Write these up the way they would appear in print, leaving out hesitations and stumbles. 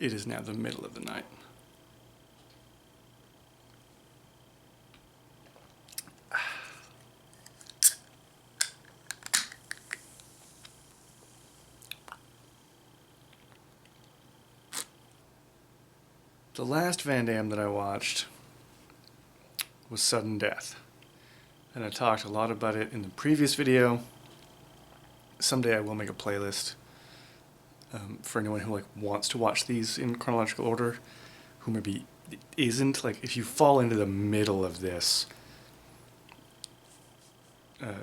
It is now the middle of the night. The last Van Damme that I watched was Sudden Death. And I talked a lot about it in the previous video. Someday I will make a playlist for anyone who wants to watch these in chronological order, who maybe isn't. If you fall into the middle of this,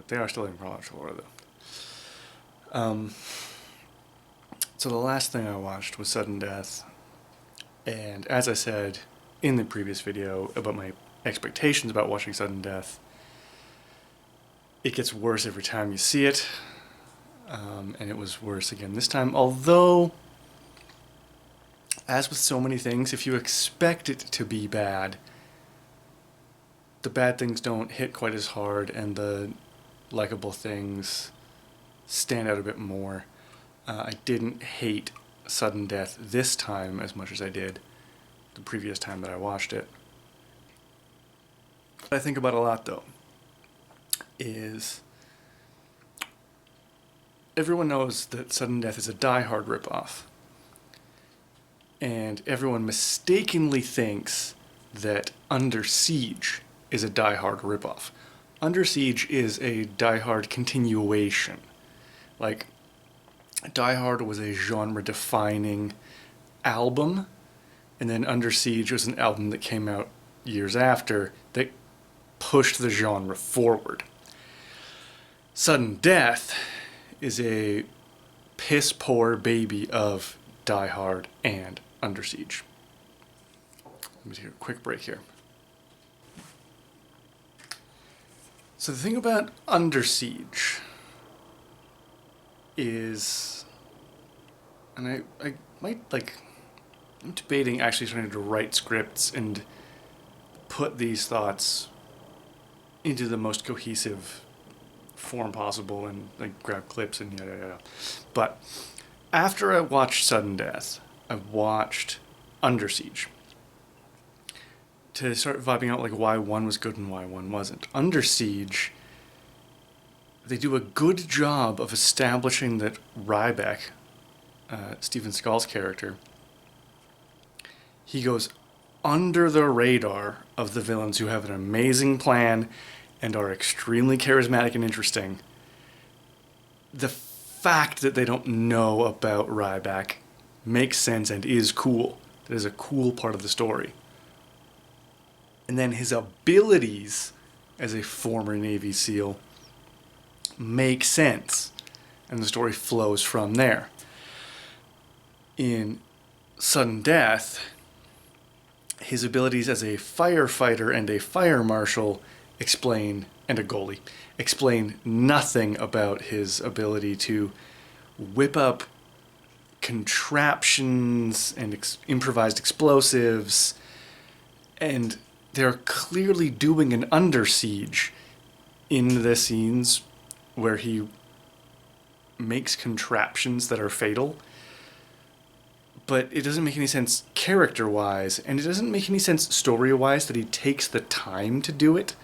they are still in chronological order though. So the last thing I watched was Sudden Death, and as I said in the previous video about my expectations about watching Sudden Death, it gets worse every time you see it, and it was worse again this time, although, as with so many things, if you expect it to be bad, the bad things don't hit quite as hard, and the likable things stand out a bit more. I didn't hate Sudden Death this time as much as I did the previous time that I watched it. What I think about a lot, though, is everyone knows that Sudden Death is a Die Hard ripoff, and everyone mistakenly thinks that Under Siege is a Die Hard ripoff. Under Siege is a Die Hard continuation. Die Hard was a genre-defining album, and then Under Siege was an album that came out years after that pushed the genre forward. Sudden Death is a piss-poor baby of Die Hard and Under Siege. Let me take a quick break here. So the thing about Under Siege is, and I might I'm debating actually starting to write scripts and put these thoughts into the most cohesive form possible and grab clips and yada yada. But after I watched Sudden Death, I watched Under Siege to start vibing out why one was good and why one wasn't. Under Siege, they do a good job of establishing that Ryback, Steven Seagal's character, he goes under the radar of the villains who have an amazing plan and are extremely charismatic and interesting. The fact that they don't know about Ryback makes sense and is cool. That is a cool part of the story. And then his abilities as a former Navy SEAL make sense, and the story flows from there. In Sudden Death, his abilities as a firefighter and a fire marshal and a goalie explain nothing about his ability to whip up contraptions and improvised explosives, and they're clearly doing an Under Siege in the scenes where he makes contraptions that are fatal, but it doesn't make any sense character-wise, and it doesn't make any sense story-wise that he takes the time to do it.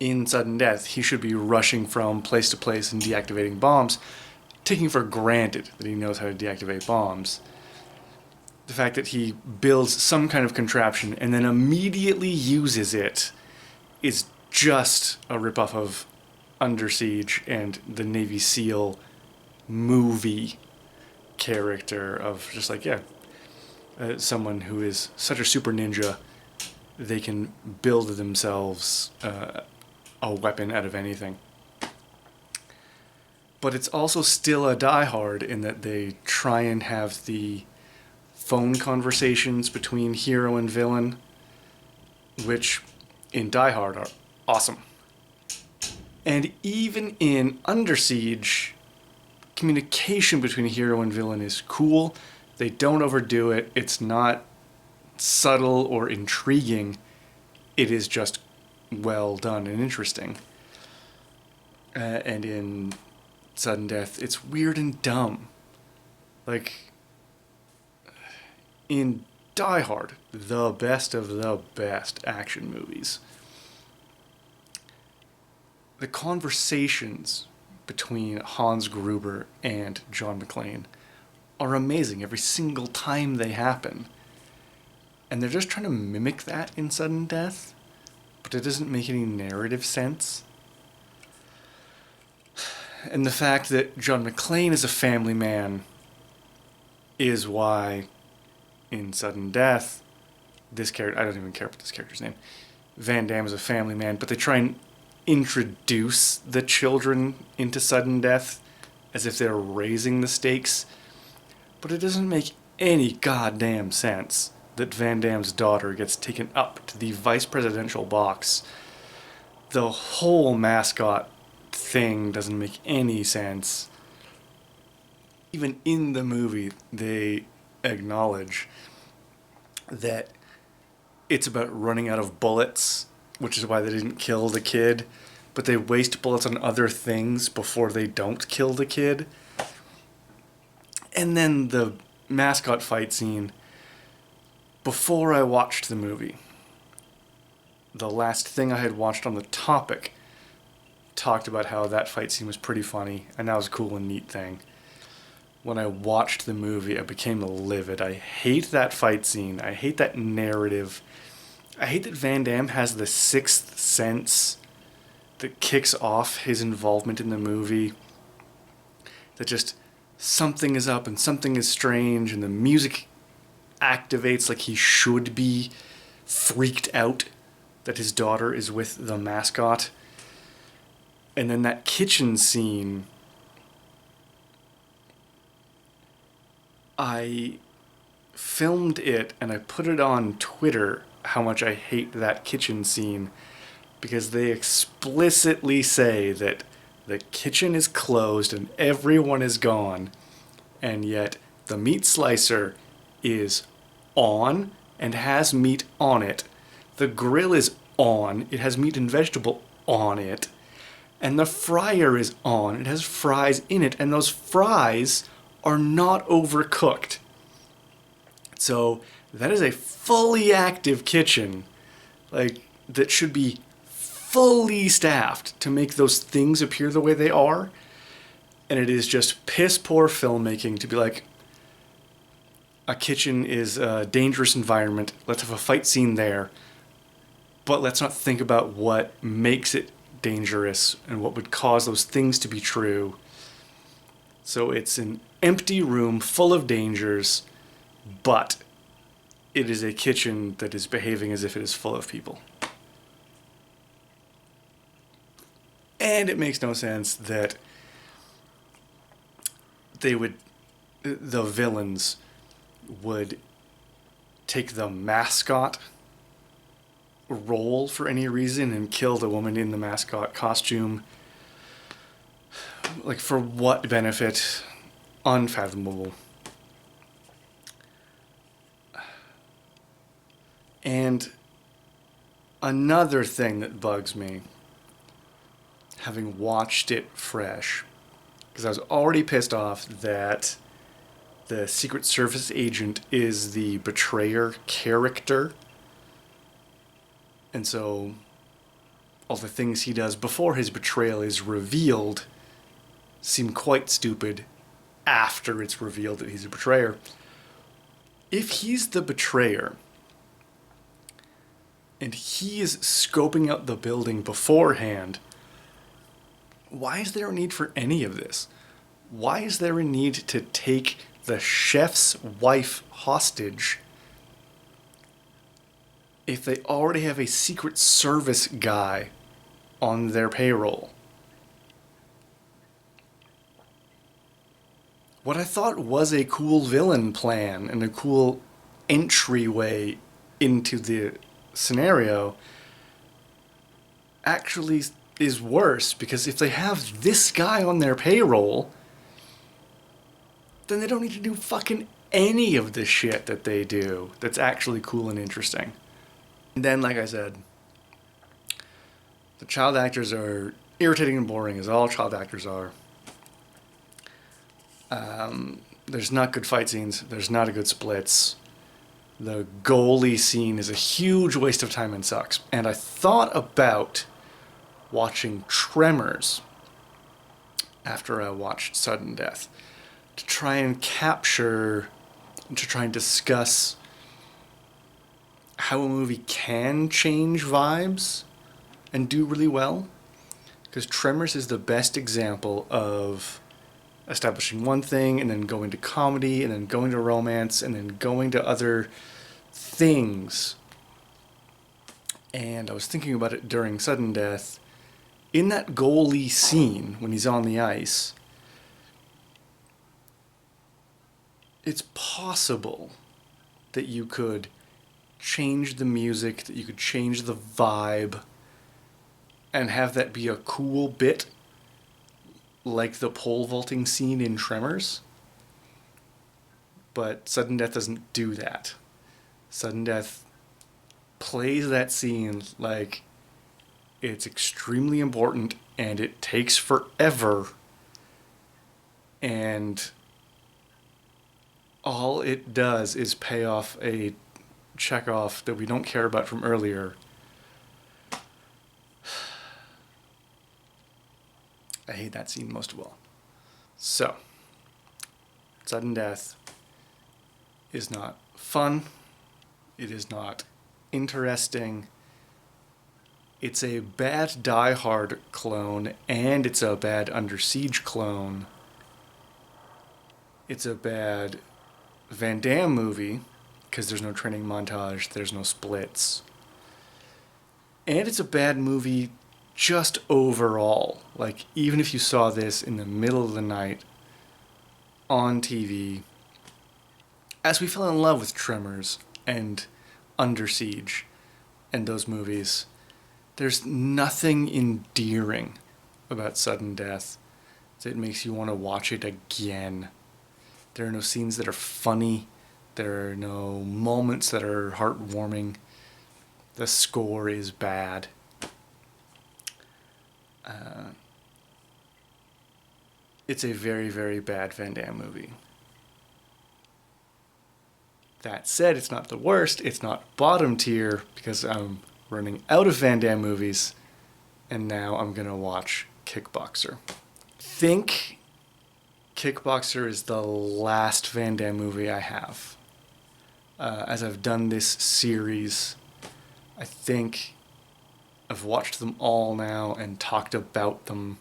In Sudden Death, he should be rushing from place to place and deactivating bombs, taking for granted that he knows how to deactivate bombs. The fact that he builds some kind of contraption and then immediately uses it is just a ripoff of Under Siege and the Navy SEAL movie character of just someone who is such a super ninja, they can build themselves a weapon out of anything. But it's also still a Die Hard in that they try and have the phone conversations between hero and villain, which in Die Hard are awesome. And even in Under Siege, communication between hero and villain is cool. They don't overdo it. It's not subtle or intriguing. It is just well done and interesting. And in Sudden Death, it's weird and dumb. in Die Hard, the best of the best action movies, the conversations between Hans Gruber and John McClane are amazing every single time they happen. And they're just trying to mimic that in Sudden Death, but it doesn't make any narrative sense. And the fact that John McClane is a family man is why in Sudden Death, this character, I don't even care about this character's name, Van Damme is a family man, but they try and introduce the children into Sudden Death as if they're raising the stakes. But it doesn't make any goddamn sense that Van Damme's daughter gets taken up to the vice presidential box. The whole mascot thing doesn't make any sense. Even in the movie, they acknowledge that it's about running out of bullets, which is why they didn't kill the kid, but they waste bullets on other things before they don't kill the kid. And then the mascot fight scene, before I watched the movie, the last thing I had watched on the topic talked about how that fight scene was pretty funny, and that was a cool and neat thing. When I watched the movie, I became livid. I hate that fight scene. I hate that narrative. I hate that Van Damme has the sixth sense that kicks off his involvement in the movie. That just something is up and something is strange, and the music activates like he should be freaked out that his daughter is with the mascot. And then that kitchen scene, I filmed it and I put it on Twitter how much I hate that kitchen scene, because they explicitly say that the kitchen is closed and everyone is gone, and yet the meat slicer is on and has meat on it. The grill is on, it has meat and vegetable on it. And the fryer is on, it has fries in it, and those fries are not overcooked. So that is a fully active kitchen, like, that should be fully staffed to make those things appear the way they are. And it is just piss poor filmmaking to be like, a kitchen is a dangerous environment, let's have a fight scene there, but let's not think about what makes it dangerous and what would cause those things to be true. So it's an empty room full of dangers, but it is a kitchen that is behaving as if it is full of people. And it makes no sense that the villains would take the mascot role for any reason and kill the woman in the mascot costume. Like, for what benefit? Unfathomable. And another thing that bugs me, having watched it fresh, because I was already pissed off that the Secret Service agent is the betrayer character. And so all the things he does before his betrayal is revealed seem quite stupid after it's revealed that he's a betrayer. If he's the betrayer and he is scoping out the building beforehand, why is there a need for any of this? Why is there a need to take the chef's wife hostage if they already have a Secret Service guy on their payroll? What I thought was a cool villain plan and a cool entryway into the scenario actually is worse, because if they have this guy on their payroll, then they don't need to do fucking any of the shit that they do that's actually cool and interesting. And then, like I said, the child actors are irritating and boring, as all child actors are. There's not good fight scenes. There's not a good splits. The goalie scene is a huge waste of time and sucks. And I thought about watching Tremors after I watched Sudden Death to try and discuss how a movie can change vibes and do really well. Because Tremors is the best example of establishing one thing and then going to comedy and then going to romance and then going to other things. And I was thinking about it during Sudden Death. In that goalie scene, when he's on the ice, it's possible that you could change the music, that you could change the vibe, and have that be a cool bit, like the pole vaulting scene in Tremors. But Sudden Death doesn't do that. Sudden Death plays that scene like it's extremely important and it takes forever, and all it does is pay off a checkoff that we don't care about from earlier. I hate that scene most of all. So, Sudden Death is not fun. It is not interesting. It's a bad Die Hard clone, and it's a bad Under Siege clone. It's a bad Van Damme movie, because there's no training montage, there's no splits. And it's a bad movie just overall. Like, even if you saw this in the middle of the night on TV, as we fell in love with Tremors and Under Siege and those movies, there's nothing endearing about Sudden Death that makes you want to watch it again. There are no scenes that are funny. There are no moments that are heartwarming. The score is bad. It's a very, very bad Van Damme movie. That said, it's not the worst. It's not bottom tier, because I'm running out of Van Damme movies, and now I'm going to watch Kickboxer. I think Kickboxer is the last Van Damme movie I have. As I've done this series, I think I've watched them all now and talked about them,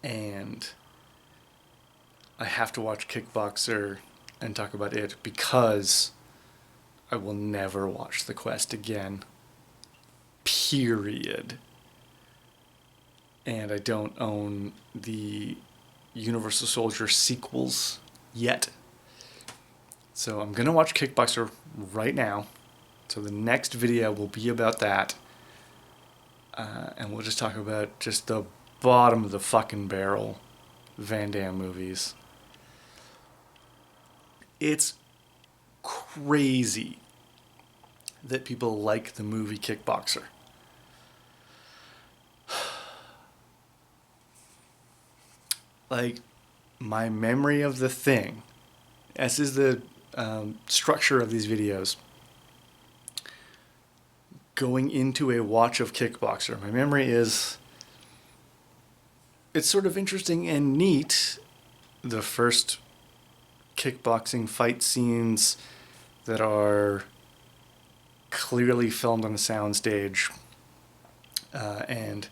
and I have to watch Kickboxer and talk about it because I will never watch The Quest again. Period. And I don't own the Universal Soldier sequels yet. So I'm going to watch Kickboxer right now. So the next video will be about that. And we'll just talk about just the bottom of the fucking barrel Van Damme movies. It's crazy that people like the movie Kickboxer. Like, my memory of The Thing, as is the structure of these videos, going into a watch of Kickboxer, my memory is it's sort of interesting and neat. The first kickboxing fight scenes that are clearly filmed on a soundstage, and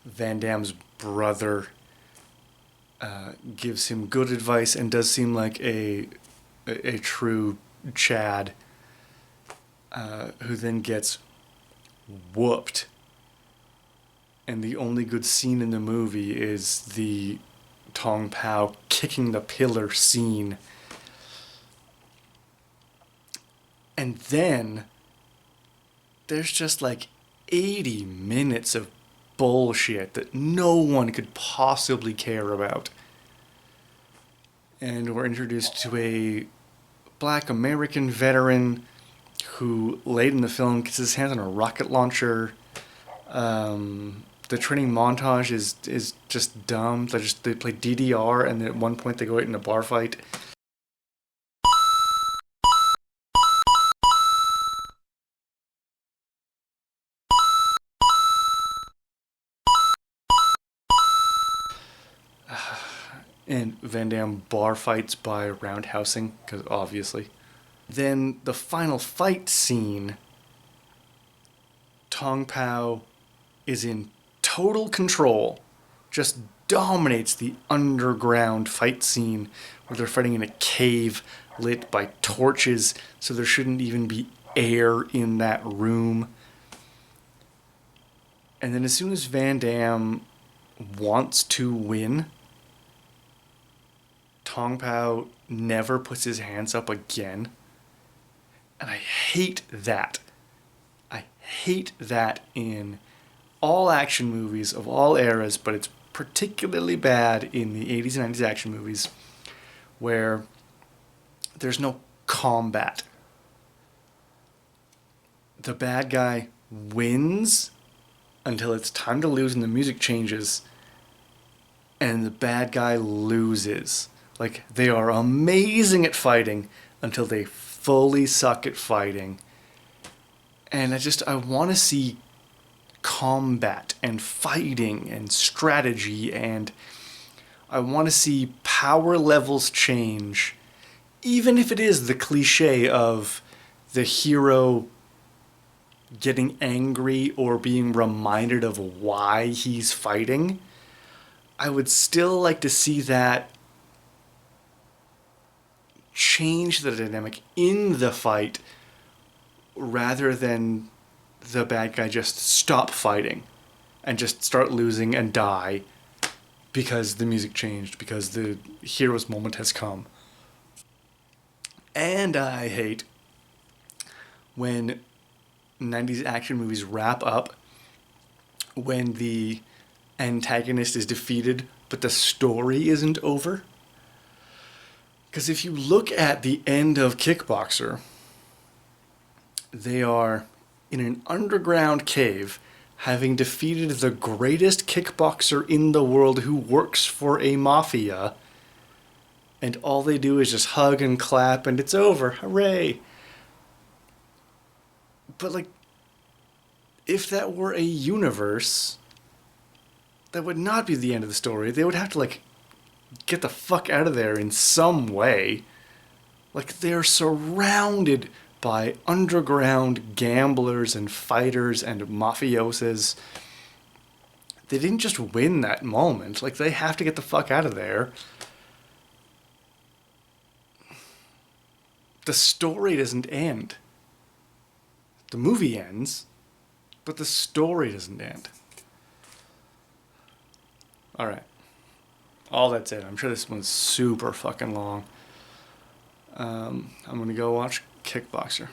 Van Damme's brother gives him good advice and does seem like a true Chad, who then gets whooped. And the only good scene in the movie is the Tong Pao kicking the pillar scene. And then there's just like 80 minutes of bullshit that no one could possibly care about. And we're introduced to a black American veteran who, late in the film, gets his hands on a rocket launcher. The training montage is just dumb. They play DDR, and then at one point they go out in a bar fight. And Van Damme bar fights by roundhousing, because obviously. Then the final fight scene, Tong Pao is in total control, just dominates the underground fight scene where they're fighting in a cave lit by torches, so there shouldn't even be air in that room. And then as soon as Van Damme wants to win, Tong Pao never puts his hands up again. And I hate that. I hate that in all action movies of all eras, but it's particularly bad in the 80s and 90s action movies where there's no combat. The bad guy wins until it's time to lose and the music changes, and the bad guy loses. Like, they are amazing at fighting until they fully suck at fighting. And I want to see combat and fighting and strategy, and I want to see power levels change, even if it is the cliche of the hero getting angry or being reminded of why he's fighting. I would still like to see that change the dynamic in the fight rather than the bad guy just stop fighting and just start losing and die because the music changed, because the hero's moment has come. And I hate when 90s action movies wrap up when the antagonist is defeated but the story isn't over. Because if you look at the end of Kickboxer, they are in an underground cave having defeated the greatest kickboxer in the world who works for a mafia, and all they do is just hug and clap and it's over, hooray. But like, if that were a universe, that would not be the end of the story. They would have to like get the fuck out of there in some way. Like, they're surrounded by underground gamblers and fighters and mafioses. They didn't just win that moment. Like, they have to get the fuck out of there. The story doesn't end. The movie ends, but the story doesn't end. Alright. All that's it. I'm sure this one's super fucking long. I'm gonna go watch Kickboxer.